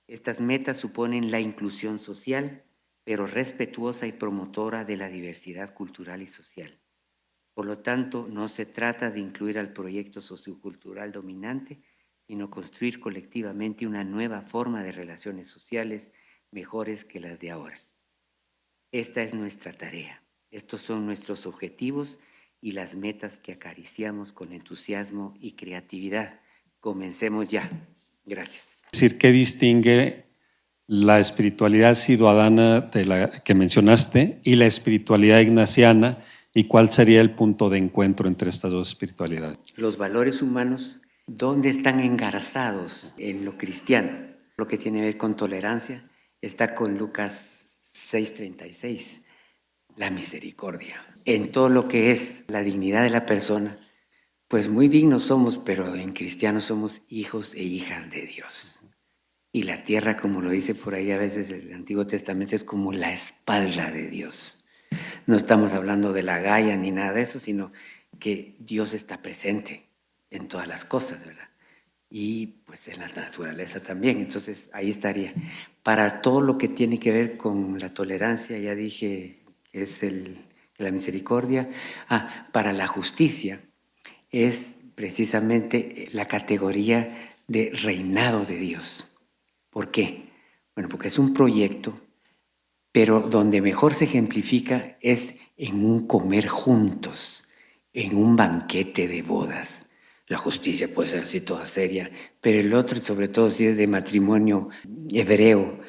B: Estas metas suponen la inclusión social, pero respetuosa y promotora de la diversidad cultural y social. Por lo tanto, no se trata de incluir al proyecto sociocultural dominante, sino construir colectivamente una nueva forma de relaciones sociales mejores que las de ahora. Esta es nuestra tarea. Estos son nuestros objetivos y las metas que acariciamos con entusiasmo y creatividad. Comencemos ya. Gracias.
C: Es decir, ¿qué distingue la espiritualidad ciudadana de la que mencionaste y la espiritualidad ignaciana, y cuál sería el punto de encuentro entre estas dos espiritualidades?
B: Los valores humanos, ¿dónde están engarzados en lo cristiano? Lo que tiene que ver con tolerancia está con Lucas 6:36, la misericordia. En todo lo que es la dignidad de la persona, pues muy dignos somos, pero en cristianos somos hijos e hijas de Dios. Y la tierra, como lo dice por ahí a veces el Antiguo Testamento, es como la espalda de Dios. No estamos hablando de la Gaia ni nada de eso, sino que Dios está presente en todas las cosas, ¿verdad? Y pues en la naturaleza también. Entonces ahí estaría. Para todo lo que tiene que ver con la tolerancia, ya dije que es la misericordia. Para la justicia es precisamente la categoría de reinado de Dios. ¿Por qué? Bueno, porque es un proyecto, pero donde mejor se ejemplifica es en un comer juntos, en un banquete de bodas. La justicia puede ser así toda seria, pero el otro, sobre todo si es de matrimonio hebreo,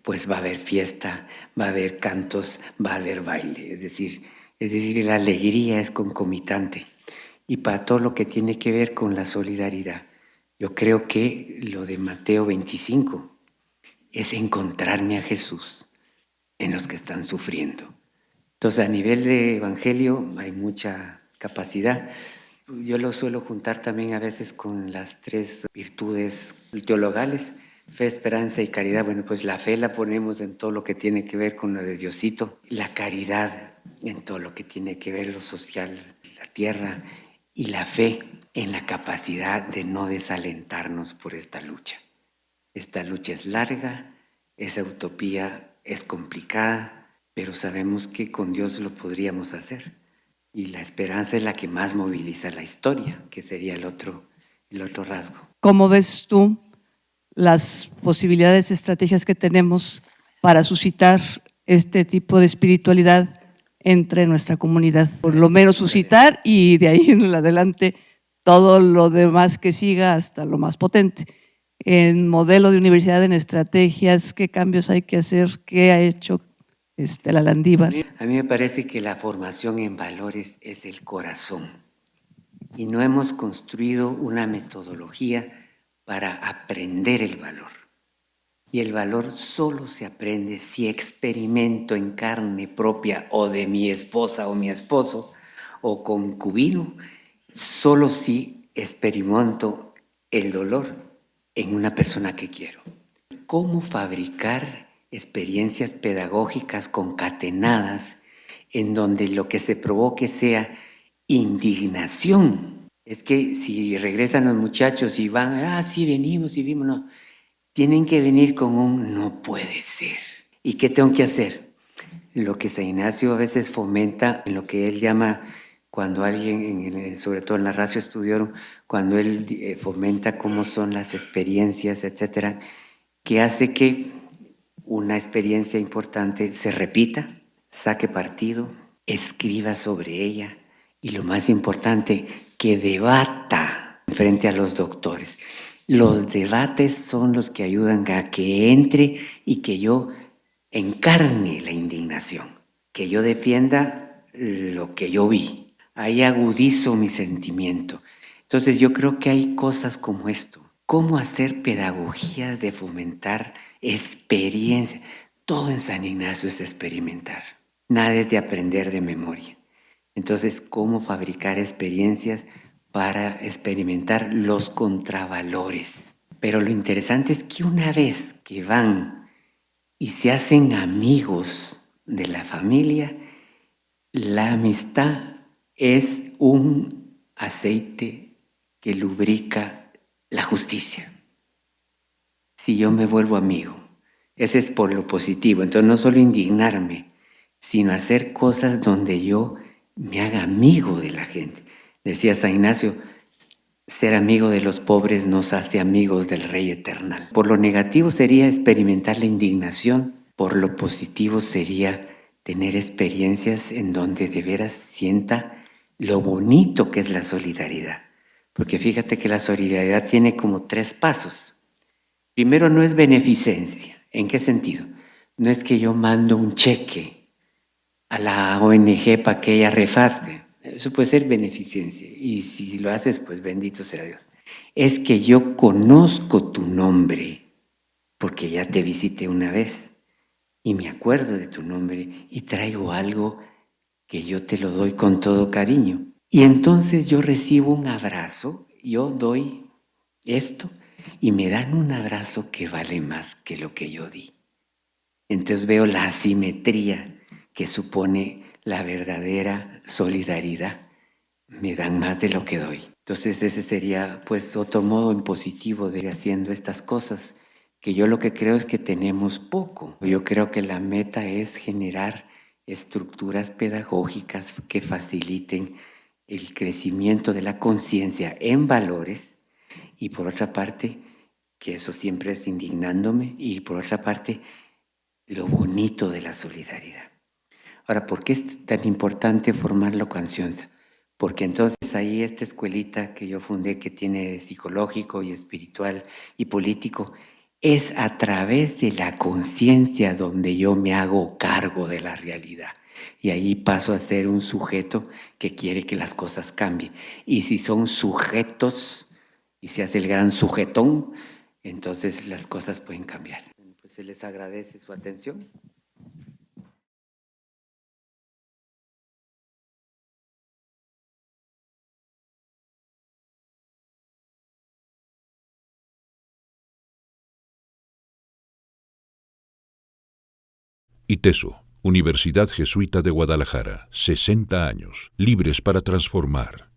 B: pues va a haber fiesta, va a haber cantos, va a haber baile. Es decir, la alegría es concomitante. Y para todo lo que tiene que ver con la solidaridad, yo creo que lo de Mateo 25 es encontrarme a Jesús en los que están sufriendo. Entonces, a nivel de evangelio hay mucha capacidad. Yo lo suelo juntar también a veces con las 3 virtudes teologales: fe, esperanza y caridad. Bueno, pues la fe la ponemos en todo lo que tiene que ver con lo de Diosito, la caridad en todo lo que tiene que ver lo social, la tierra, y la fe en la capacidad de no desalentarnos por esta lucha. Esta lucha es larga, esa utopía es complicada, pero sabemos que con Dios lo podríamos hacer. Y la esperanza es la que más moviliza la historia, que sería el otro rasgo.
D: ¿Cómo ves tú las posibilidades, estrategias que tenemos para suscitar este tipo de espiritualidad entre nuestra comunidad? Por lo menos suscitar, y de ahí en adelante todo lo demás que siga hasta lo más potente. En modelo de universidad, en estrategias, ¿qué cambios hay que hacer? ¿Qué ha hecho la Landívar?
B: A mí me parece que la formación en valores es el corazón, y no hemos construido una metodología para aprender el valor. Y el valor solo se aprende si experimento en carne propia, o de mi esposa o mi esposo o concubino, solo si experimento el dolor en una persona que quiero. ¿Cómo fabricar experiencias pedagógicas concatenadas en donde lo que se provoque sea indignación? Es que si regresan los muchachos y van, sí venimos y vimos, no, tienen que venir con un no puede ser. ¿Y qué tengo que hacer? Lo que San Ignacio a veces fomenta, en lo que él llama cuando alguien, sobre todo en la Ratio Studiorum, cuando él fomenta cómo son las experiencias, etcétera, que hace que una experiencia importante se repita, saque partido, escriba sobre ella y lo más importante, que debata frente a los doctores. Los debates son los que ayudan a que entre y que yo encarne la indignación, que yo defienda lo que yo vi. Ahí agudizo mi sentimiento. Entonces yo creo que hay cosas como esto. ¿Cómo hacer pedagogías de fomentar experiencia? Todo en San Ignacio es experimentar. Nada es de aprender de memoria. Entonces, ¿cómo fabricar experiencias para experimentar los contravalores? Pero lo interesante es que una vez que van y se hacen amigos de la familia, la amistad es un aceite que lubrica la justicia. Si yo me vuelvo amigo, ese es por lo positivo. Entonces no solo indignarme, sino hacer cosas donde yo me haga amigo de la gente. Decía San Ignacio, ser amigo de los pobres nos hace amigos del Rey Eternal. Por lo negativo sería experimentar la indignación, por lo positivo sería tener experiencias en donde de veras sienta lo bonito que es la solidaridad. Porque fíjate que la solidaridad tiene como 3 pasos. Primero, no es beneficencia. ¿En qué sentido? No es que yo mando un cheque a la ONG para que ella refarte. Eso puede ser beneficencia. Y si lo haces, pues bendito sea Dios. Es que yo conozco tu nombre porque ya te visité una vez y me acuerdo de tu nombre y traigo algo que yo te lo doy con todo cariño. Y entonces yo recibo un abrazo, yo doy esto y me dan un abrazo que vale más que lo que yo di. Entonces veo la asimetría que supone la verdadera solidaridad. Me dan más de lo que doy. Entonces ese sería pues otro modo en positivo de ir haciendo estas cosas, que yo lo que creo es que tenemos poco. Yo creo que la meta es generar estructuras pedagógicas que faciliten el crecimiento de la conciencia en valores y por otra parte, que eso siempre es indignándome, y por otra parte, lo bonito de la solidaridad. Ahora, ¿por qué es tan importante formar la conciencia? Porque entonces ahí esta escuelita que yo fundé, que tiene psicológico y espiritual y político, es a través de la conciencia donde yo me hago cargo de la realidad. Y ahí paso a ser un sujeto que quiere que las cosas cambien. Y si son sujetos y se hace el gran sujetón, entonces las cosas pueden cambiar. Pues se les agradece su atención.
E: ITESO, Universidad Jesuita de Guadalajara, 60 años, libres para transformar.